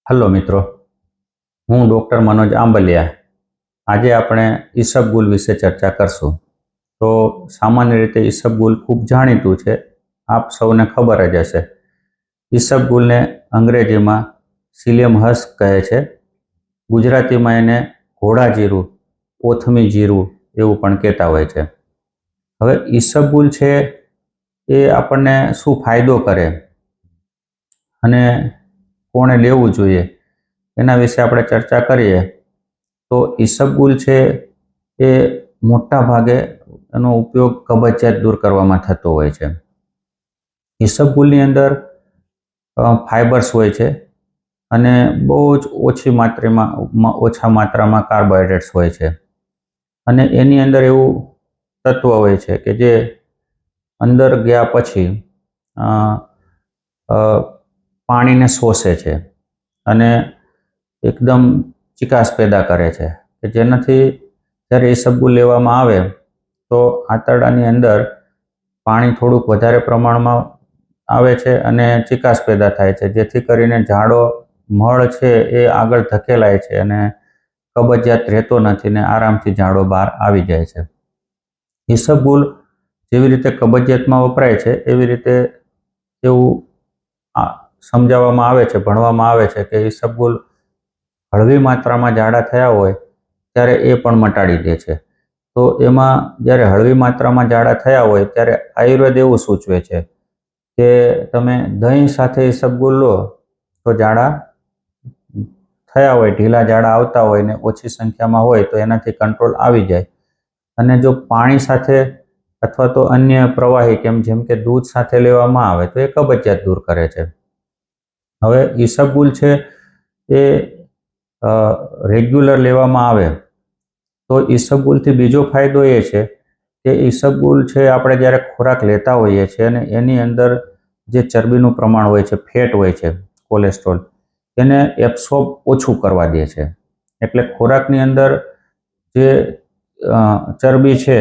Hello મિત્રો, હું doctor Manoj Ambaliya. આજે આપણે ઈસબગુલ વિશે ચર્ચા કરશું. તો સામાન્ય રીતે ઈસબગુલ ખૂબ જાણીતું છે, આપ સૌને ખબર જ હશે. ઈસબગુલને અંગ્રેજીમાં સિલિયમ હસ્ક કહે છે. ગુજરાતીમાં એને ઘોડા જીરું, કોથમી જીરું એવું પણ કહેતા હોય છે. હવે ઈસબગુલ છે એ આપણને શું ફાયદો કરે અને કોણે લેવું જોઈએ એના વિશે આપણે ચર્ચા કરીએ. તો ઈસબગુલ છે એ મોટા ભાગે એનો ઉપયોગ કબજિયાત દૂર કરવામાં થતો હોય છે. ઈસબગુલની અંદર ફાઇબર્સ હોય છે અને બહુ જ ઓછા માત્રામાં કાર્બોહાઈડ્રેટ્સ હોય છે. અને એની અંદર એવું તત્વ હોય છે કે જે અંદર ગયા પછી પાણીને શોષે છે અને એકદમ ચિકાસ પેદા કરે છે, કે જેનાથી જ્યારે ઈસબગુલ લેવામાં આવે તો આંતરડાની અંદર પાણી થોડુંક વધારે પ્રમાણમાં આવે છે અને ચિકાસ પેદા થાય છે, જેથી કરીને જાડો મળ છે એ આગળ ધકેલાય છે અને કબજિયાત રહેતો નથી ને આરામથી જાડો બહાર આવી જાય છે. ઈસબગુલ જેવી રીતે કબજિયાતમાં વપરાય છે એવી રીતે એવું સમજાવવામાં આવે છે, ભણવામાં આવે છે કે ઈસબગુલ હળવી માત્રામાં જાડા થયા હોય ત્યારે એ પણ મટાડી દે છે. તો એમાં જ્યારે હળવી માત્રામાં જાડા થયા હોય ત્યારે આયુર્વેદ એવું સૂચવે છે કે તમે દહીં સાથે ઈસબગુલ લો તો જાડા થયા હોય, ઢીલા જાડા આવતા હોય ને ઓછી સંખ્યામાં હોય તો એનાથી કંટ્રોલ આવી જાય. અને જો પાણી સાથે અથવા તો અન્ય પ્રવાહી જેમ કે દૂધ સાથે લેવામાં આવે તો એ કબજિયાત દૂર કરે છે. હવે ઈસબગુલ છે એ રેગ્યુલર લેવામાં આવે તો ઈસબગુલથી બીજો ફાયદો એ છે કે ઈસબગુલ છે આપણે જ્યારે ખોરાક લેતા હોઈએ છીએ અને એની અંદર જે ચરબીનું પ્રમાણ હોય છે, ફેટ હોય છે, કોલેસ્ટ્રોલ, એને એબ્સોર્બ ઓછું કરવા દે છે. એટલે ખોરાકની અંદર જે ચરબી છે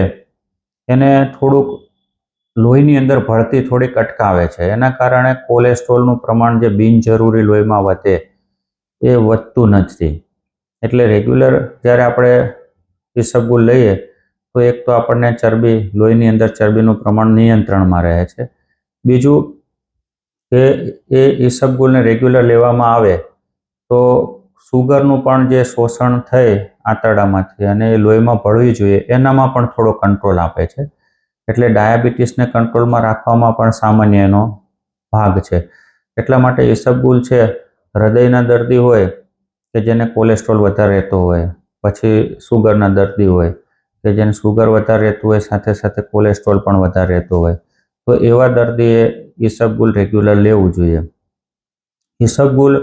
એને થોડુંક લોહીની અંદર ભળતી થોડીક અટકાવે છે. એના કારણે કોલેસ્ટ્રોલનું પ્રમાણ જે બિનજરૂરી લોહીમાં વધે એ વધતું નથી. એટલે રેગ્યુલર જ્યારે આપણે ઈસબગુલ લઈએ તો એક તો આપણને લોહીની અંદર ચરબીનું પ્રમાણ નિયંત્રણમાં રહે છે. બીજું કે એ ઈસબગુલને રેગ્યુલર લેવામાં આવે તો સુગરનું પણ જે શોષણ થઈ આંતરડામાંથી અને એ લોહીમાં ભળવી જોઈએ એનામાં પણ થોડો કંટ્રોલ આપે છે. એટલે ડાયાબિટીસને કંટ્રોલમાં રાખવામાં પણ સામાન્ય એનો ભાગ છે. એટલા માટે ઈસબગુલ છે હૃદયના દર્દી હોય કે જેને કોલેસ્ટ્રોલ વધારે રહેતો હોય, પછી સુગરના દર્દી હોય કે જેને સુગર વધારે રહેતું હોય સાથે સાથે કોલેસ્ટ્રોલ પણ વધારે રહેતો હોય, તો એવા દર્દીએ ઈસબગુલ રેગ્યુલર લેવું જોઈએ. ઈસબગુલ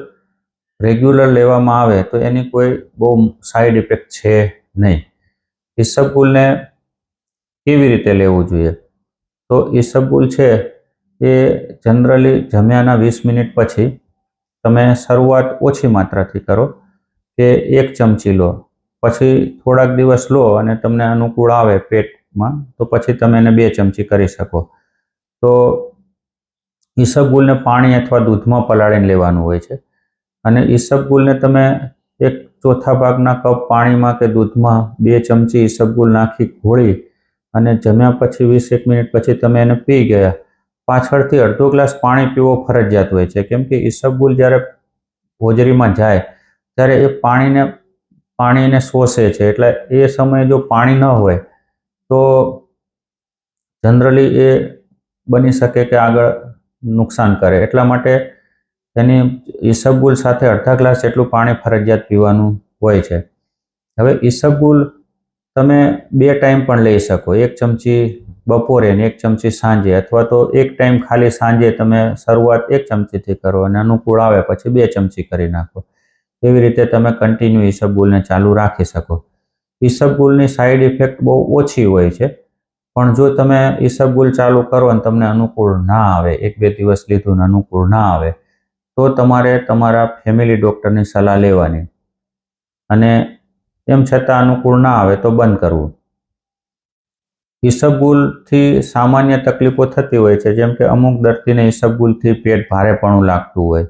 રેગ્યુલર લેવામાં આવે તો એની કોઈ બહુ સાઈડ ઇફેક્ટ છે નહીં. ઈસબગુલને કેવી રીતે લેવું જોઈએ? તો ઈસબગુલ છે એ જનરલી જમ્યાના 20 મિનિટ પછી તમે શરૂઆત ઓછી માત્રાથી કરો કે 1 ચમચી લો, પછી થોડાક દિવસ લો અને તમને અનુકૂળ આવે પેટમાં તો પછી તમે એને 2 ચમચી કરી શકો. તો ઈસબગુલને પાણી અથવા દૂધમાં પલાળીને લેવાનું હોય છે અને ઈસબગુલને તમે 1/4 ભાગના કપ પાણીમાં કે દૂધમાં 2 ચમચી ઈસબગુલ નાખી ઘોળી અને જમ્યા પછી 20 મિનિટ પછી તમે એને પી ગયા. પાછળથી અડધો ગ્લાસ પાણી પીવો ફરજિયાત હોય છે, કેમ કે ઈસબગુલ જ્યારે હોજરીમાં જાય ત્યારે એ પાણીને શોષે છે. એટલે એ સમયે જો પાણી ન હોય તો જનરલી એ બની શકે કે આગળ નુકસાન કરે. એટલા માટે એની ઈસબગુલ સાથે અડધા ગ્લાસ જેટલું પાણી ફરજિયાત પીવાનું હોય છે. હવે ઈસબગુલ તમે 2 ટાઈમ પણ લઈ શકો, 1 ચમચી બપોરે ને 1 ચમચી સાંજે, અથવા તો એક ટાઈમ ખાલી સાંજે તમે શરૂઆત 1 ચમચીથી કરો અને અનુકૂળ આવે પછી 2 ચમચી કરી નાખો. એવી રીતે તમે કન્ટિન્યુ ઈસબગુલને ચાલુ રાખી શકો. ઈસબગુલની સાઈડ ઇફેક્ટ બહુ ઓછી હોય છે, પણ જો તમે ઈસબગુલ ચાલુ કરો અને તમને અનુકૂળ ના આવે, 1-2 દિવસ લીધું ને અનુકૂળ ના આવે, તો તમારે તમારા ફેમિલી ડૉક્ટરની સલાહ લેવાની અને એમ છતાં અનુકૂળ ના આવે તો બંધ કરવું. ઈસબગુલથી સામાન્ય તકલીફો થતી હોય છે, જેમ કે અમુક દર્દીને ઈસબગુલથી પેટ ભારેપણું લાગતું હોય,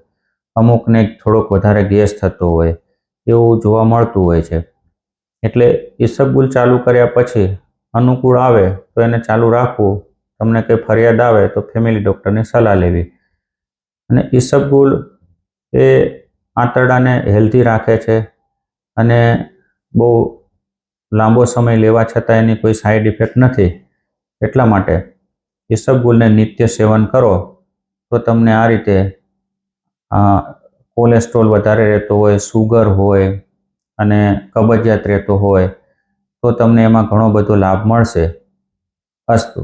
અમુકને થોડોક વધારે ગેસ થતો હોય એવું જોવા મળતું હોય છે. એટલે ઈસબગુલ ચાલુ કર્યા પછી અનુકૂળ આવે તો એને ચાલુ રાખવું. તમને કંઈ ફરિયાદ આવે તો ફેમિલી ડૉક્ટરની સલાહ લેવી. અને ઈસબગુલ એ આંતરડાને હેલ્ધી રાખે છે અને બહુ લાંબો સમય લેવા છતાં એની કોઈ સાઈડ ઇફેક્ટ નથી. એટલા માટે ઈસબગુલને નિત્ય સેવન કરો તો તમને આ રીતે કોલેસ્ટ્રોલ વધારે રહેતો હોય, સુગર હોય અને કબજિયાત રહેતો હોય તો તમને એમાં ઘણો બધો લાભ મળશે. અસ્તુ.